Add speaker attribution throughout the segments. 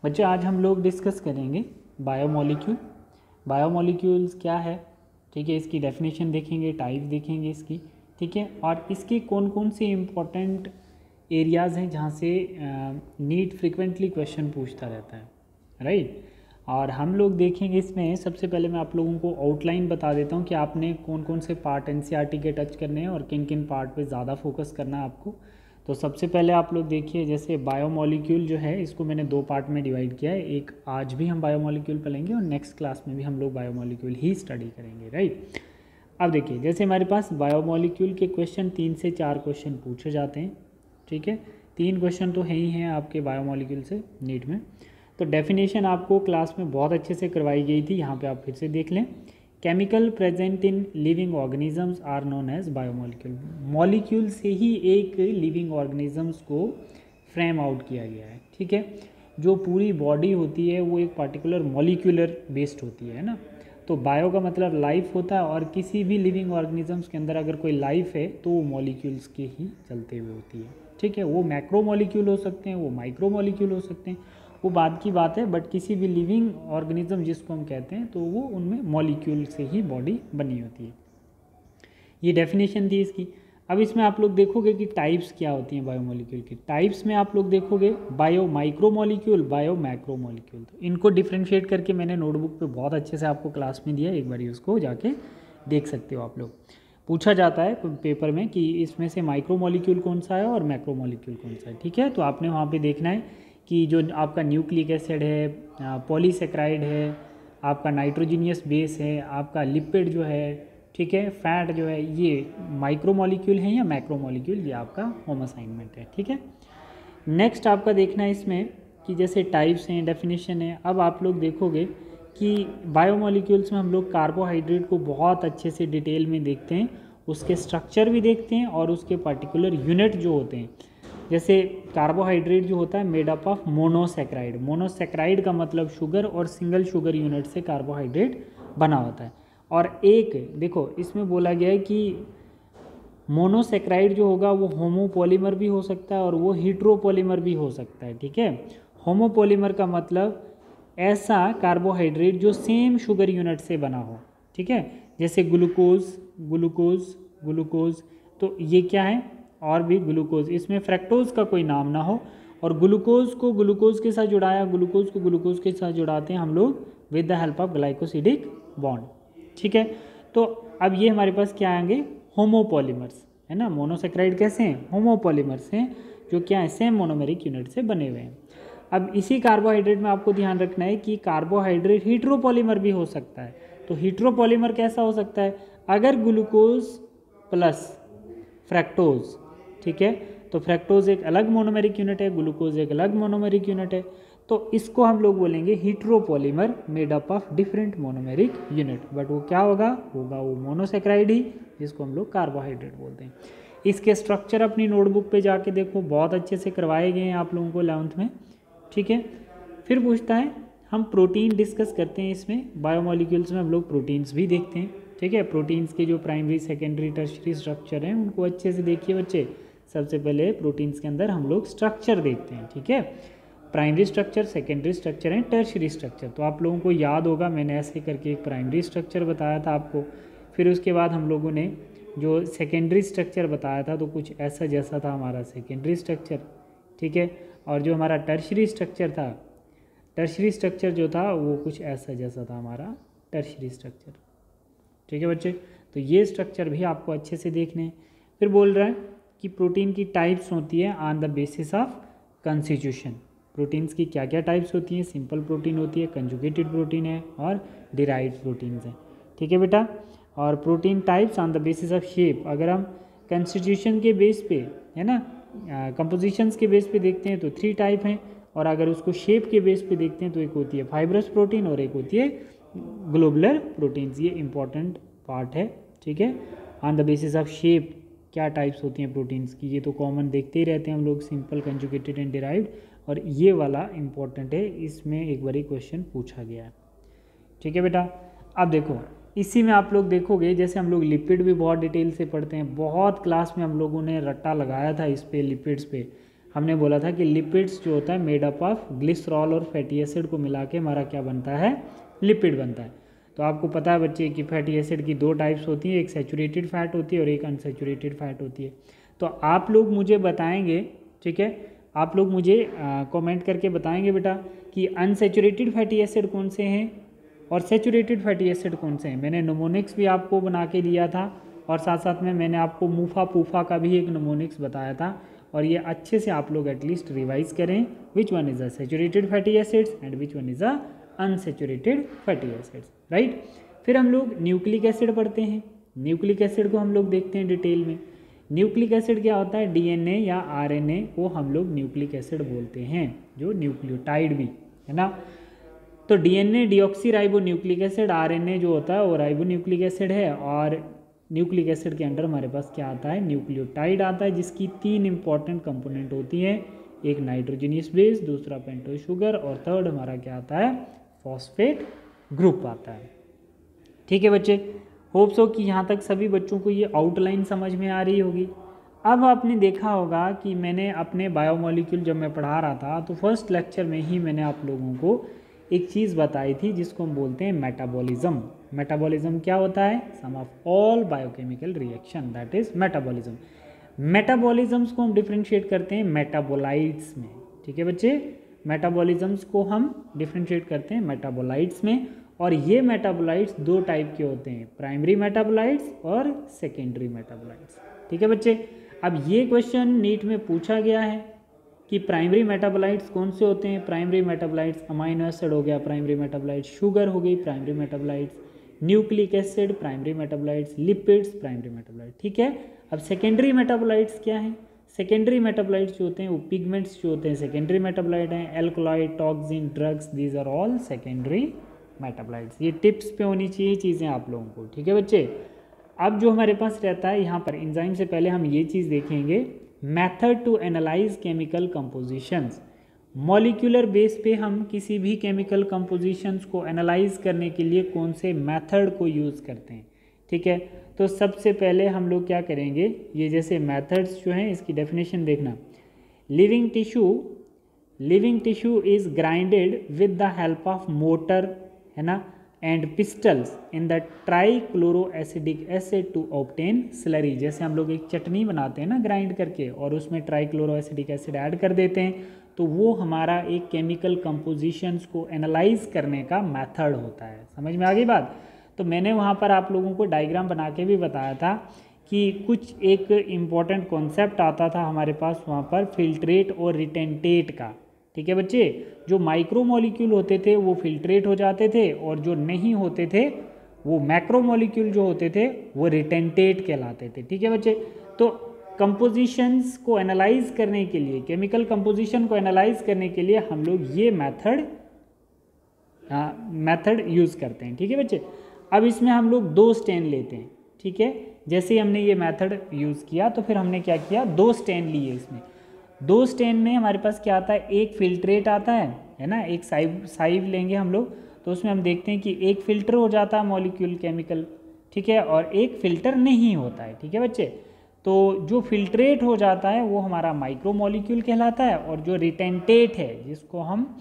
Speaker 1: बच्चों आज हम लोग डिस्कस करेंगे बायोमोलिक्यूल। बायोमोलिक्यूल्स क्या है, ठीक है, इसकी डेफिनेशन देखेंगे, टाइप देखेंगे इसकी, ठीक है, और इसके कौन कौन से इम्पोर्टेंट एरियाज़ हैं जहाँ से नीट फ्रिक्वेंटली क्वेश्चन पूछता रहता है, राइट। और हम लोग देखेंगे इसमें, सबसे पहले मैं आप लोगों को आउटलाइन बता देता हूँ कि आपने कौन कौन से पार्ट एनसीईआरटी के टच करने हैं और किन किन पार्ट पे ज़्यादा फोकस करना है आपको। तो सबसे पहले आप लोग देखिए, जैसे बायोमोलिक्यूल जो है इसको मैंने दो पार्ट में डिवाइड किया है। एक आज भी हम बायोमोलिक्यूल पढ़ेंगे और नेक्स्ट क्लास में भी हम लोग बायोमोलिक्यूल ही स्टडी करेंगे, राइट। अब देखिए, जैसे हमारे पास बायोमोलिक्यूल के क्वेश्चन 3 से 4 क्वेश्चन पूछे जाते हैं, ठीक है। 3 क्वेश्चन तो है ही हैं आपके बायोमोलिक्यूल से नीट में। तो डेफिनेशन आपको क्लास में बहुत अच्छे से करवाई गई थी, यहाँ पे आप फिर से देख लें। Chemical present in living organisms are known as biomolecule. Molecule से ही एक लिविंग ऑर्गेनिजम्स को फ्रेम आउट किया गया है, ठीक है। जो पूरी बॉडी होती है वो एक पर्टिकुलर मॉलिक्यूलर बेस्ड होती है ना। तो बायो का मतलब लाइफ होता है, और किसी भी लिविंग ऑर्गेनिजम्स के अंदर अगर कोई लाइफ है तो वो मॉलिक्यूल्स के ही चलते हुए होती है, ठीक है। वो मैक्रो मॉलिक्यूल हो सकते हैं, वो माइक्रो मॉलिक्यूल हो सकते हैं, वो बाद की बात है, बट किसी भी लिविंग ऑर्गेनिज्म जिसको हम कहते हैं तो वो उनमें मॉलिक्यूल से ही बॉडी बनी होती है। ये डेफिनेशन थी इसकी। अब इसमें आप लोग देखोगे कि टाइप्स क्या होती हैं बायोमोलिक्यूल की। टाइप्स में आप लोग देखोगे bio micro molecule, bio macro molecule. तो इनको डिफ्रेंशिएट करके मैंने नोटबुक पे बहुत अच्छे से आपको क्लास में दिया, एक बार उसको जाके देख सकते हो आप लोग। पूछा जाता है पेपर में कि इसमें से माइक्रो मॉलिक्यूल कौन सा है और मैक्रो मॉलिक्यूल कौन सा है, ठीक है। तो आपने वहाँ पे देखना है कि जो आपका न्यूक्लिक एसिड है, पॉलीसेक्राइड है, आपका नाइट्रोजीनियस बेस है, आपका लिपिड जो है, ठीक है, फैट जो है, ये माइक्रो मॉलिक्यूल है या मैक्रो मॉलिक्यूल, ये आपका होम असाइनमेंट है, ठीक है। नेक्स्ट आपका देखना है इसमें कि जैसे टाइप्स हैं, डेफिनेशन है। अब आप लोग देखोगे कि बायोमोलिक्यूल्स में हम लोग कार्बोहाइड्रेट को बहुत अच्छे से डिटेल में देखते हैं, उसके स्ट्रक्चर भी देखते हैं और उसके पर्टिकुलर यूनिट जो होते हैं। जैसे कार्बोहाइड्रेट जो होता है made up of monosaccharide. Monosaccharide का मतलब शुगर, और सिंगल शुगर यूनिट से कार्बोहाइड्रेट बना होता है। और एक देखो इसमें बोला गया है कि मोनोसेक्राइड जो होगा वो होमोपॉलीमर भी हो सकता है और वो हीट्रोपॉलीमर भी हो सकता है, ठीक है। होमोपॉलीमर का मतलब ऐसा कार्बोहाइड्रेट जो सेम शुगर यूनिट से बना हो, ठीक है। जैसे ग्लूकोज, ग्लूकोज, ग्लूकोज, तो ये क्या है, और भी ग्लूकोज, इसमें फ्रैक्टोज का कोई नाम ना हो, और ग्लूकोज को ग्लूकोज के साथ जुड़ाया, ग्लूकोज को ग्लूकोज के साथ जुड़ाते हैं हम लोग with the help of glycosidic bond, ठीक है। तो अब ये हमारे पास क्या आएंगे, होमोपॉलीमर्स, है ना। मोनोसेक्राइड कैसे हैं, होमोपॉलीमर्स हैं, जो क्या है, सेम मोनोमेरिक यूनिट से बने हुए हैं। अब इसी कार्बोहाइड्रेट में आपको ध्यान रखना है कि कार्बोहाइड्रेट हीट्रोपॉलीमर भी हो सकता है। तो हीट्रोपॉलीमर कैसा हो सकता है, अगर ग्लूकोज प्लस फ्रैक्टोज, ठीक है, तो फ्रैक्टोज एक अलग मोनोमेरिक यूनिट है, ग्लूकोज एक अलग मोनोमेरिक यूनिट है, तो इसको हम लोग बोलेंगे heteropolymer made up of different monomeric unit. But वो क्या होगा वो मोनोसेक्राइड ही, जिसको हम लोग कार्बोहाइड्रेट बोलते हैं। इसके स्ट्रक्चर अपनी नोटबुक पे जाके देखो, बहुत अच्छे से करवाए गए हैं आप लोगों को 11th में, ठीक है। फिर पूछता है, हम प्रोटीन डिस्कस करते हैं इसमें। बायोमोलिक्यूल्स में हम लोग प्रोटीन्स भी देखते हैं, ठीक है। प्रोटीन्स के जो प्राइमरी, सेकेंडरी, टर्शरी स्ट्रक्चर हैं उनको अच्छे से देखिए बच्चे। सबसे पहले प्रोटीन्स के अंदर हम लोग स्ट्रक्चर देखते हैं, ठीक है। Primary structure, secondary structure and tertiary structure. तो आप लोगों को याद होगा मैंने ऐसे करके एक प्राइमरी स्ट्रक्चर बताया था आपको, फिर उसके बाद हम लोगों ने जो सेकेंडरी स्ट्रक्चर बताया था तो कुछ ऐसा जैसा था हमारा सेकेंडरी स्ट्रक्चर, ठीक है। और जो हमारा टर्शरी स्ट्रक्चर था, टर्शरी स्ट्रक्चर जो था वो कुछ ऐसा जैसा था हमारा टर्शरी स्ट्रक्चर, ठीक है बच्चे। तो ये स्ट्रक्चर भी आपको अच्छे से देखने हैं। फिर बोल रहा है कि प्रोटीन की टाइप्स होती है on the basis of constitution. Proteins की क्या क्या टाइप्स होती हैं, सिंपल प्रोटीन होती है, कंजुगेटेड प्रोटीन है और डिराइव्ड प्रोटीन्स हैं, ठीक है बेटा। और protein types on the basis of shape, अगर हम कंस्टिट्यूशन के बेस पे, है ना, कंपोजिशंस के बेस पे देखते हैं तो 3 टाइप हैं, और अगर उसको शेप के बेस पे देखते हैं तो एक होती है फाइब्रस प्रोटीन और एक होती है ग्लोबुलर प्रोटीन्स। ये इंपॉर्टेंट पार्ट है, ठीक है। On the basis of shape क्या टाइप्स होती हैं प्रोटीन्स की, ये तो कॉमन देखते ही रहते हैं हम लोग, सिंपल, कंजुगेटेड एंड डिराइव्ड। और ये वाला इंपॉर्टेंट है, इसमें एक बारी क्वेश्चन पूछा गया है, ठीक है बेटा। अब देखो इसी में आप लोग देखोगे, जैसे हम लोग लिपिड भी बहुत डिटेल से पढ़ते हैं, बहुत क्लास में हम लोगों ने रट्टा लगाया था इस पे, लिपिड्स पे। हमने बोला था कि लिपिड्स जो होता है मेड अप ऑफ ग्लिसरॉल और फैटी एसिड को मिला के हमारा क्या बनता है, लिपिड बनता है। तो आपको पता है बच्चे कि फैटी एसिड की 2 टाइप्स होती हैं, एक सैचुरेटेड फैट होती है और एक अनसैचुरेटेड फैट होती है। तो आप लोग मुझे बताएंगे, ठीक है, आप लोग मुझे कमेंट करके बताएंगे बेटा कि अनसैचुरेटेड फैटी एसिड कौन से हैं और सैचुरेटेड फैटी एसिड कौन से हैं। मैंने नमोनिक्स भी आपको बना के दिया था और साथ साथ में मैंने आपको मूफा पूफा का भी एक नमोनिक्स बताया था, और ये अच्छे से आप लोग एटलीस्ट रिवाइज करें, which one is a saturated fatty acids and which one is a unsaturated fatty acids, right. फिर हम लोग न्यूक्लिक एसिड पढ़ते हैं। न्यूक्लिक एसिड को हम लोग देखते हैं डिटेल में। न्यूक्लिक एसिड क्या होता है, डीएनए या आरएनए को हम लोग न्यूक्लिक एसिड बोलते हैं, जो न्यूक्लियोटाइड भी है ना। तो DNA deoxy ribo nucleic acid, RNA जो होता है वो राइबो न्यूक्लिक एसिड है, और न्यूक्लिक एसिड के अंडर हमारे पास क्या आता है, न्यूक्लियोटाइड आता है, जिसकी 3 इंपॉर्टेंट कंपोनेंट होती हैं, एक नाइट्रोजनियस बेस, दूसरा पेंटोज शुगर और थर्ड हमारा क्या आता है, फॉस्फेट ग्रुप आता है। ठीक है बच्चे, होप सो कि यहाँ तक सभी बच्चों को ये आउटलाइन समझ में आ रही होगी। अब आपने देखा होगा कि मैंने अपने बायोमोलिक्यूल जब मैं पढ़ा रहा था तो फर्स्ट लेक्चर में ही मैंने आप लोगों को एक चीज़ बताई थी जिसको हम बोलते हैं मेटाबॉलिज्म। मेटाबॉलिज्म क्या होता है, sum of all biochemical reaction, that is metabolism. Metabolisms को हम डिफ्रेंशिएट करते हैं मेटाबोलाइट्स में। ठीक है बच्चे, मेटाबॉलिज्म्स को हम डिफ्रेंशिएट करते हैं मेटाबोलाइट्स में, और ये मेटाबोलाइट्स 2 टाइप के होते हैं, प्राइमरी मेटाबोलाइट्स और सेकेंडरी मेटाबोलाइट्स। ठीक है बच्चे, अब ये क्वेश्चन नीट में पूछा गया है कि प्राइमरी मेटाबोलाइट्स कौन से होते हैं। प्राइमरी मेटाबोलाइट्स अमाइनो एसिड हो गया, प्राइमरी मेटाबोलाइट्स शुगर हो गई, primary metabolites nucleic acid, primary metabolites lipids, primary metabolites. ठीक है, अब सेकेंडरी मेटाबोलाइट्स क्या हैं। सेकेंडरी मेटाबोलाइट्स जो होते हैं वो पिगमेंट्स जो होते हैं सेकेंडरी मेटाबोलाइट हैं, alkaloid, toxin, drugs, these are all secondary metabolites. ये टिप्स पे होनी चाहिए चीज़ें आप लोगों को। ठीक है बच्चे, अब जो हमारे पास रहता है यहाँ पर एंजाइम से पहले हम ये चीज़ देखेंगे, method to analyse chemical compositions. Molecular base पे हम किसी भी केमिकल कंपोजिशंस को एनालाइज करने के लिए कौन से मेथड को यूज़ करते हैं। ठीक है, तो सबसे पहले हम लोग क्या करेंगे, ये जैसे मेथड्स जो हैं इसकी डेफिनेशन देखना। Living tissue is grinded with the help of mortar, है ना, and pestles in the trichloroacetic acid to obtain slurry. जैसे हम लोग एक चटनी बनाते हैं ना ग्राइंड करके और उसमें ट्राइक्लोरोएसिडिक एसिड ऐड कर देते हैं, तो वो हमारा एक केमिकल कंपोजिशंस को एनालाइज करने का मेथड होता है। समझ में आ गई बात। तो मैंने वहाँ पर आप लोगों को डायग्राम बना के भी बताया था कि कुछ एक इम्पॉर्टेंट कॉन्सेप्ट आता था हमारे पास वहाँ पर, फिल्ट्रेट और रिटेंटेट का। ठीक है बच्चे, जो माइक्रोमोलिक्यूल होते थे वो फिल्ट्रेट हो जाते थे और जो नहीं होते थे वो मैक्रोमोलिक्यूल जो होते थे वो रिटेंटेट कहलाते थे। ठीक है बच्चे, तो कंपोजिशंस को एनालाइज करने के लिए, केमिकल कंपोजिशन को एनालाइज करने के लिए हम लोग ये मेथड यूज़ करते हैं। ठीक है बच्चे, अब इसमें हम लोग 2 स्टैंड लेते हैं। ठीक है, जैसे ही हमने ये मेथड यूज़ किया तो फिर हमने क्या किया, 2 स्टैंड लिए। इसमें 2 स्टैंड में हमारे पास क्या आता है, एक फिल्ट्रेट आता है ना, एक साइव लेंगे हम लोग, तो उसमें हम देखते हैं कि एक फिल्टर हो जाता है मॉलिक्यूल केमिकल, ठीक है, और एक फिल्टर नहीं होता है। ठीक है बच्चे, तो जो फिल्ट्रेट हो जाता है वो हमारा माइक्रोमोलिक्यूल कहलाता है, और जो रिटेंटेट है जिसको हम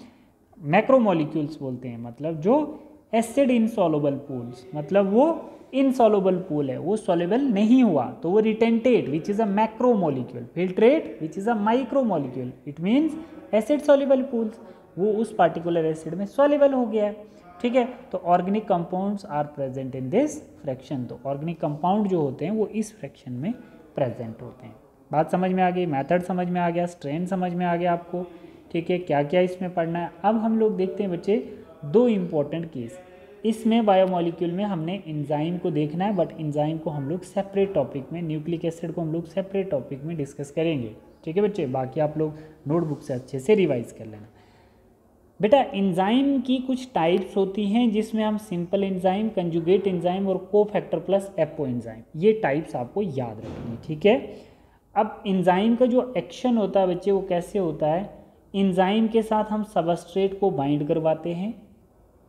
Speaker 1: मैक्रोमोलिक्यूल्स बोलते हैं, मतलब जो एसिड इनसॉल्युबल पूल्स, मतलब वो इनसॉल्युबल पूल है, वो सॉल्युबल नहीं हुआ, तो वो retentate which is a macromolecule, filtrate which is a micromolecule, it means acid soluble pools, वो उस पार्टिकुलर एसिड में सॉल्युबल हो गया है। ठीक है, तो organic compounds are present in this fraction. तो ऑर्गेनिक कंपाउंड जो होते हैं वो इस फ्रैक्शन में प्रेजेंट होते हैं। बात समझ में आ गई, मेथड समझ में आ गया, स्ट्रेन समझ में आ गया आपको। ठीक है, क्या क्या इसमें पढ़ना है। अब हम लोग देखते हैं बच्चे 2 इम्पॉर्टेंट केस। इसमें बायोमोलिक्यूल में हमने एंजाइम को देखना है, बट एंजाइम को हम लोग सेपरेट टॉपिक में, न्यूक्लिक एसिड को हम लोग सेपरेट टॉपिक में डिस्कस करेंगे। ठीक है बच्चे, बाकी आप लोग नोटबुक से अच्छे से रिवाइज कर लेना। बेटा एंजाइम की कुछ टाइप्स होती हैं जिसमें हम सिंपल एंजाइम, कंजुगेट एंजाइम और कोफैक्टर प्लस एपो एंजाइम, ये टाइप्स आपको याद रखनी। ठीक है, अब एंजाइम का जो एक्शन होता है बच्चे वो कैसे होता है, एंजाइम के साथ हम सबस्ट्रेट को बाइंड करवाते हैं।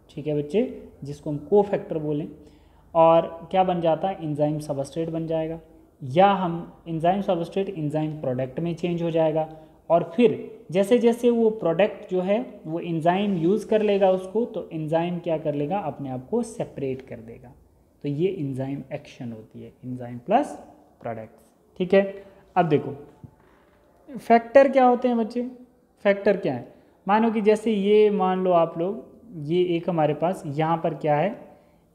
Speaker 1: ठीक है बच्चे, जिसको हम कोफैक्टर बोलें, और क्या बन जाता है, एंजाइम सबस्ट्रेट बन जाएगा, या हम एंजाइम सबस्ट्रेट एंजाइम प्रोडक्ट में चेंज हो जाएगा, और फिर जैसे जैसे वो प्रोडक्ट जो है वो एंजाइम यूज़ कर लेगा उसको, तो एंजाइम क्या कर लेगा, अपने आप को सेपरेट कर देगा। तो ये एंजाइम एक्शन होती है, एंजाइम प्लस प्रोडक्ट्स। ठीक है, अब देखो फैक्टर क्या होते हैं बच्चे। फैक्टर क्या है, मानो कि जैसे ये मान लो आप लोग, ये एक हमारे पास यहाँ पर क्या है,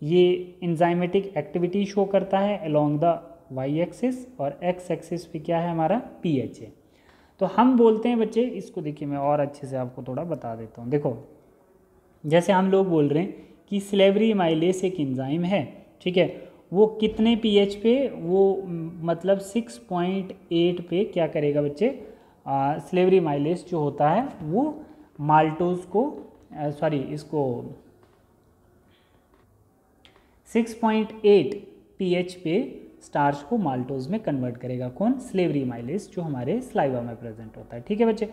Speaker 1: ये एंजाइमेटिक एक्टिविटी शो करता है अलोंग द वाई एक्सिस, और एक्स एक्सिस पे क्या है हमारा पीएच है। तो हम बोलते हैं बच्चे, इसको देखिए मैं और अच्छे से आपको थोड़ा बता देता हूँ। देखो जैसे हम लोग बोल रहे हैं कि स्लेवरी माइलेस एक एंजाइम है, ठीक है, वो कितने पीएच पे, वो मतलब 6.8 पे क्या करेगा बच्चे, स्लेवरी माइलेस जो होता है वो माल्टोज को इसको 6.8 पीएच पे स्टार्च को माल्टोज में कन्वर्ट करेगा। कौन, स्लेवरी माइलेस, जो हमारे स्लाइवा में प्रेजेंट होता है। ठीक है बच्चे,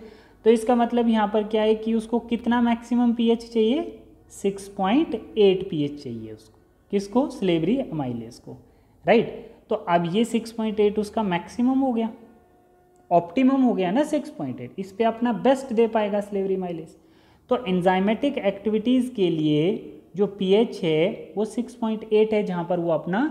Speaker 1: तो इसका मतलब यहाँ पर क्या है कि उसको कितना मैक्सिमम पीएच चाहिए, 6.8 पीएच चाहिए उसको, किसको, स्लेवरी माइलेस को, राइट। तो अब ये 6.8 उसका मैक्सिमम हो गया, ऑप्टिमम हो गया ना 6.8, इस पे अपना बेस्ट दे पाएगा स्लेवरी माइलेस। तो एंजाइमेटिक एक्टिविटीज़ के लिए जो पीएच है वो 6.8 है, जहाँ पर वो अपना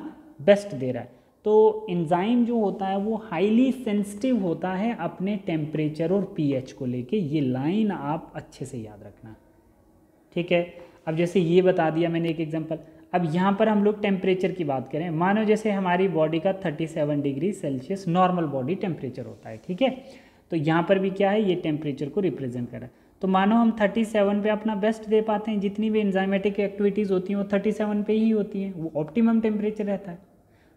Speaker 1: बेस्ट दे रहा है। तो एंजाइम जो होता है वो हाईली सेंसिटिव होता है अपने टेम्परेचर और पीएच को लेके, ये लाइन आप अच्छे से याद रखना। ठीक है, अब जैसे ये बता दिया मैंने एक एग्जांपल। अब यहाँ पर हम लोग टेम्परेचर की बात करें, मानो जैसे हमारी बॉडी का 37 degree Celsius normal body temperature होता है, ठीक है। तो यहाँ पर भी क्या है, ये टेम्परेचर को रिप्रेजेंट कर रहा है। तो मानो हम 37 पे अपना बेस्ट दे पाते हैं, जितनी भी एंजाइमेटिक एक्टिविटीज़ होती हैं वो 37 पे ही होती हैं, वो ऑप्टिमम टेम्परेचर रहता है।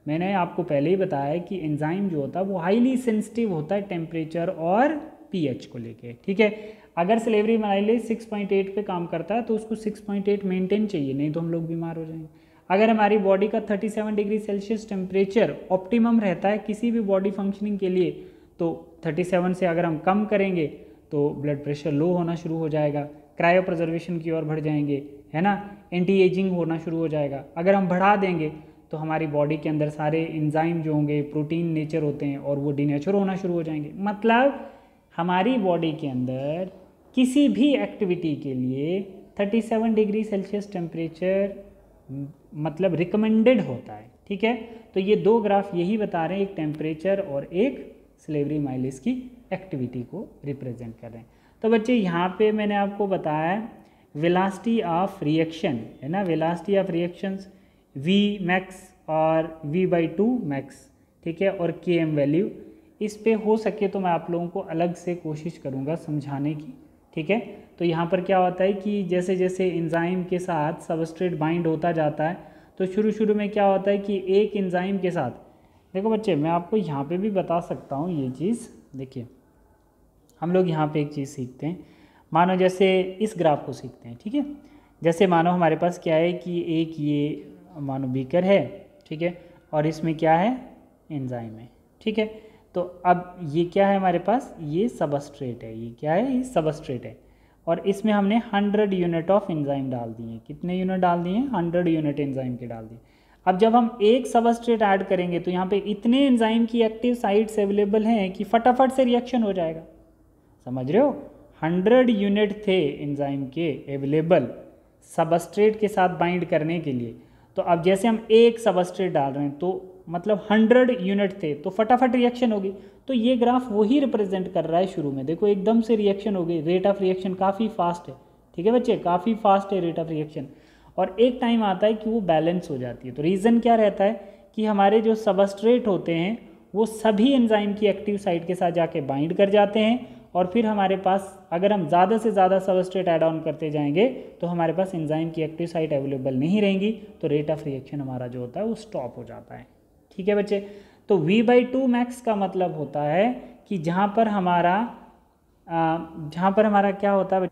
Speaker 1: मैंने आपको पहले ही बताया है कि एंजाइम जो होता है वो हाईली सेंसिटिव होता है टेम्परेचर और पीएच को लेके, ठीक है। अगर स्लेवरी माइलेज 6.8 पे काम करता है तो उसको 6.8 मेंटेन चाहिए, नहीं तो हम लोग बीमार हो जाएंगे। अगर हमारी बॉडी का 37 डिग्री सेल्सियस टेम्परेचर ऑप्टिमम रहता है किसी भी बॉडी फंक्शनिंग के लिए, तो 37 से अगर हम कम करेंगे तो ब्लड प्रेशर लो होना शुरू हो जाएगा, क्रायो प्रिजर्वेशन की ओर बढ़ जाएंगे, है ना, एंटी एजिंग होना शुरू हो जाएगा। अगर हम बढ़ा देंगे तो हमारी बॉडी के अंदर सारे एंजाइम जो होंगे प्रोटीन नेचर होते हैं और वो डीनेचर होना शुरू हो जाएंगे। मतलब हमारी बॉडी के अंदर किसी भी एक्टिविटी के लिए 37 डिग्री सेल्सियस टेम्परेचर मतलब रिकमेंडेड होता है, ठीक है। तो ये दो ग्राफ यही बता रहे हैं, एक टेम्परेचर और एक स्लेवरी माइलेज की एक्टिविटी को रिप्रेजेंट कर रहे हैं। तो बच्चे यहाँ पे मैंने आपको बताया वेलोसिटी ऑफ रिएक्शन, है ना, velocity of reactions V max और V/2 मैक्स, ठीक है, और Km वैल्यू। इस पे हो सके तो मैं आप लोगों को अलग से कोशिश करूँगा समझाने की, ठीक है। तो यहाँ पर क्या होता है कि जैसे जैसे एंजाइम के साथ सबस्ट्रेट बाइंड होता जाता है, तो शुरू शुरू में क्या होता है कि एक एंजाइम के साथ, देखो बच्चे मैं आपको यहाँ पे भी बता सकता हूँ ये चीज़। देखिए हम लोग यहाँ पे एक चीज़ सीखते हैं, मानो जैसे इस ग्राफ को सीखते हैं, ठीक है। जैसे मानो हमारे पास क्या है कि एक ये मानो बीकर है, ठीक है, और इसमें क्या है, एंजाइम है, ठीक है। तो अब ये क्या है हमारे पास, ये सबस्ट्रेट है, ये क्या है, ये सबस्ट्रेट है, और इसमें हमने 100 यूनिट ऑफ एंजाइम डाल दिए। कितने यूनिट डाल दिए, 100 यूनिट एंजाइम के डाल दिए। अब जब हम एक सबस्ट्रेट ऐड करेंगे तो यहाँ पे इतने एंजाइम की एक्टिव साइट्स अवेलेबल हैं कि फटाफट से रिएक्शन हो जाएगा, समझ रहे हो। 100 यूनिट थे एंजाइम के अवेलेबल सबस्ट्रेट के साथ बाइंड करने के लिए। तो अब जैसे हम एक सबस्ट्रेट डाल रहे हैं तो मतलब 100 यूनिट थे, तो फटाफट रिएक्शन होगी। तो ये ग्राफ वही रिप्रेजेंट कर रहा है, शुरू में देखो एकदम से रिएक्शन हो गई, रेट ऑफ रिएक्शन काफ़ी फास्ट है, ठीक है बच्चे, काफ़ी फास्ट है रेट ऑफ रिएक्शन। और एक टाइम आता है कि वो बैलेंस हो जाती है। तो रीज़न क्या रहता है कि हमारे जो सबस्ट्रेट होते हैं वो सभी एंजाइम की एक्टिव साइट के साथ जाके बाइंड कर जाते हैं, और फिर हमारे पास अगर हम ज़्यादा से ज़्यादा सबस्ट्रेट ऐड ऑन करते जाएंगे तो हमारे पास एंजाइम की एक्टिव साइट अवेलेबल नहीं रहेंगी, तो रेट ऑफ रिएक्शन हमारा जो होता है वो स्टॉप हो जाता है, ठीक है बच्चे। तो V/2 मैक्स का मतलब होता है कि जहाँ पर हमारा क्या होता है,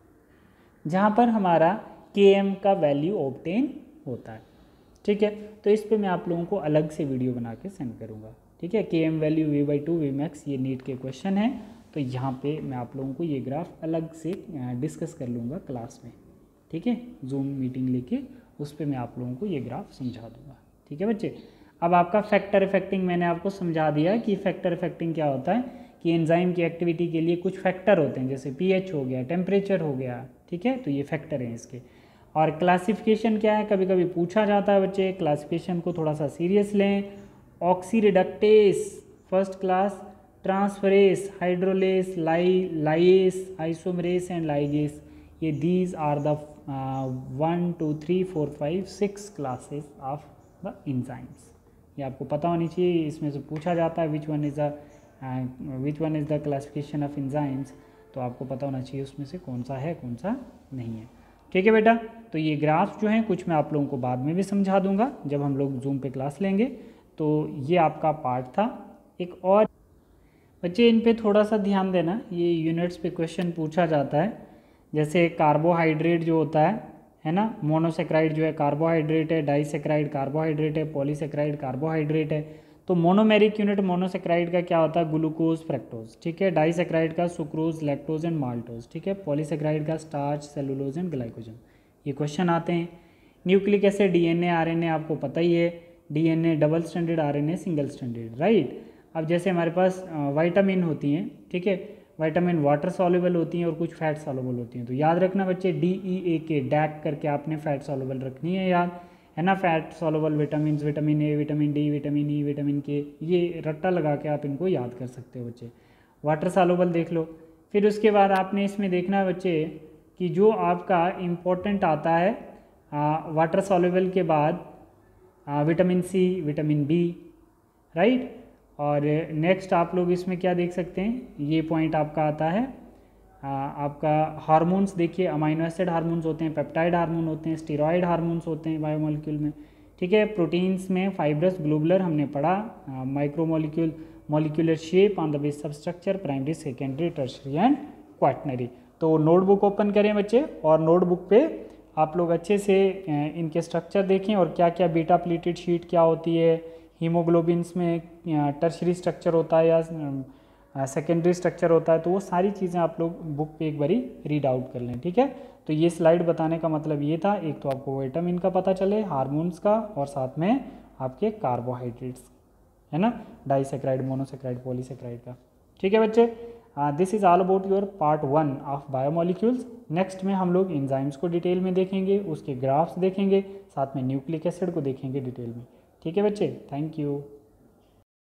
Speaker 1: जहाँ पर हमारा Km का वैल्यू ऑब्टेन होता है, ठीक है। तो इस पे मैं आप लोगों को अलग से वीडियो बना के सेंड करूँगा, ठीक है। Km value V/2 V max, ये नीट के क्वेश्चन है, तो यहाँ पे मैं आप लोगों को ये ग्राफ अलग से डिस्कस कर लूँगा क्लास में, ठीक है। जूम मीटिंग लेके उस पर मैं आप लोगों को ये ग्राफ समझा दूँगा, ठीक है बच्चे। अब आपका फैक्टर इफेक्टिंग मैंने आपको समझा दिया कि फैक्टर इफेक्टिंग क्या होता है कि एंजाइम की एक्टिविटी के लिए कुछ फैक्टर होते हैं, जैसे पीएच हो गया, टेम्परेचर हो गया, ठीक है, तो ये फैक्टर हैं इसके। और क्लासिफिकेशन क्या है, कभी कभी पूछा जाता है बच्चे, क्लासिफिकेशन को थोड़ा सा सीरियस लें। Oxidoreductase first class, transferase, hydrolase, lyase, isomerase and ligase, ये these are the 1 2 3 4 5 6 classes of the enzymes. ये आपको पता होनी चाहिए, इसमें से पूछा जाता है which one is the classification of enzymes, तो आपको पता होना चाहिए उसमें से कौन सा है कौन सा नहीं है। ठीक है बेटा, तो ये ग्राफ्स जो हैं कुछ मैं आप लोगों को बाद में भी समझा दूंगा जब हम लोग जूम पे क्लास लेंगे। तो ये आपका पार्ट था। एक और बच्चे इन पे थोड़ा सा ध्यान देना, ये यूनिट्स पे क्वेश्चन पूछा जाता है। जैसे कार्बोहाइड्रेट जो होता है ना, मोनोसेक्राइड जो है कार्बोहाइड्रेट है, डाइसेक्राइड कार्बोहाइड्रेट है, पॉलीसेक्राइड कार्बोहाइड्रेट है। तो मोनोमेरिक यूनिट मोनोसेक्राइड का क्या होता है, ग्लूकोज, फ्रक्टोज, ठीक है। डाइसेक्राइड का सुक्रोज, लैक्टोज एंड माल्टोज, ठीक है। पॉलीसेक्राइड का स्टार्च, सेलुलोज एंड ग्लाइकोजन। ये क्वेश्चन आते हैं। न्यूक्लिक एसिड, डीएनए, आरएनए आपको पता ही है, DNA double standard, RNA single standard, right. अब जैसे हमारे पास विटामिन होती हैं, ठीक है, विटामिन वाटर सॉल्युबल होती हैं और कुछ फैट सॉल्युबल होती हैं। तो याद रखना बच्चे, DEAK डैक करके आपने फैट सॉल्युबल रखनी है याद, है ना। Fat soluble vitamin, vitamin A, vitamin D, vitamin E, vitamin के, ये रट्टा लगा के आप इनको याद कर सकते हो बच्चे। वाटर सॉल्युबल देख लो। फिर उसके बाद आपने इसमें देखना है बच्चे कि जो आपका इम्पोर्टेंट आता है वाटर सॉल्युबल के बाद vitamin C, vitamin B, right. और नेक्स्ट आप लोग इसमें क्या देख सकते हैं, ये पॉइंट आपका आता है आपका हार्मोन्स। देखिए अमाइनो एसिड हार्मोन्स होते हैं, पेप्टाइड हार्मोन होते हैं, स्टेरॉयड हार्मोन्स होते हैं बायोमोलिक्यूल में, ठीक है। प्रोटीन्स में फाइब्रस, ग्लोबुलर हमने पढ़ा, micromolecule, molecular shape on the base of structure, primary, secondary, tertiary and quaternary. तो नोटबुक ओपन करें बच्चे और नोटबुक पे आप लोग अच्छे से इनके स्ट्रक्चर देखें और क्या क्या बीटा प्लेटेड शीट क्या होती है, हीमोग्लोबिन्स में टर्शरी स्ट्रक्चर होता है या सेकेंडरी स्ट्रक्चर होता है, तो वो सारी चीज़ें आप लोग बुक पे एक बारी रीड आउट कर लें, ठीक है। तो ये स्लाइड बताने का मतलब ये था, एक तो आपको विटामिन का पता चले, हार्मोन्स का, और साथ में आपके कार्बोहाइड्रेट्स, है ना, डाइसेक्राइड, मोनोसेक्राइड, पॉलीसेक्राइड का, ठीक है बच्चे। This is all about your part 1 of biomolecules. Next में हम लोग एंजाइम्स को डिटेल में देखेंगे, उसके ग्राफ्स देखेंगे, साथ में न्यूक्लिक एसिड को देखेंगे डिटेल में, ठीक है बच्चे। Thank you.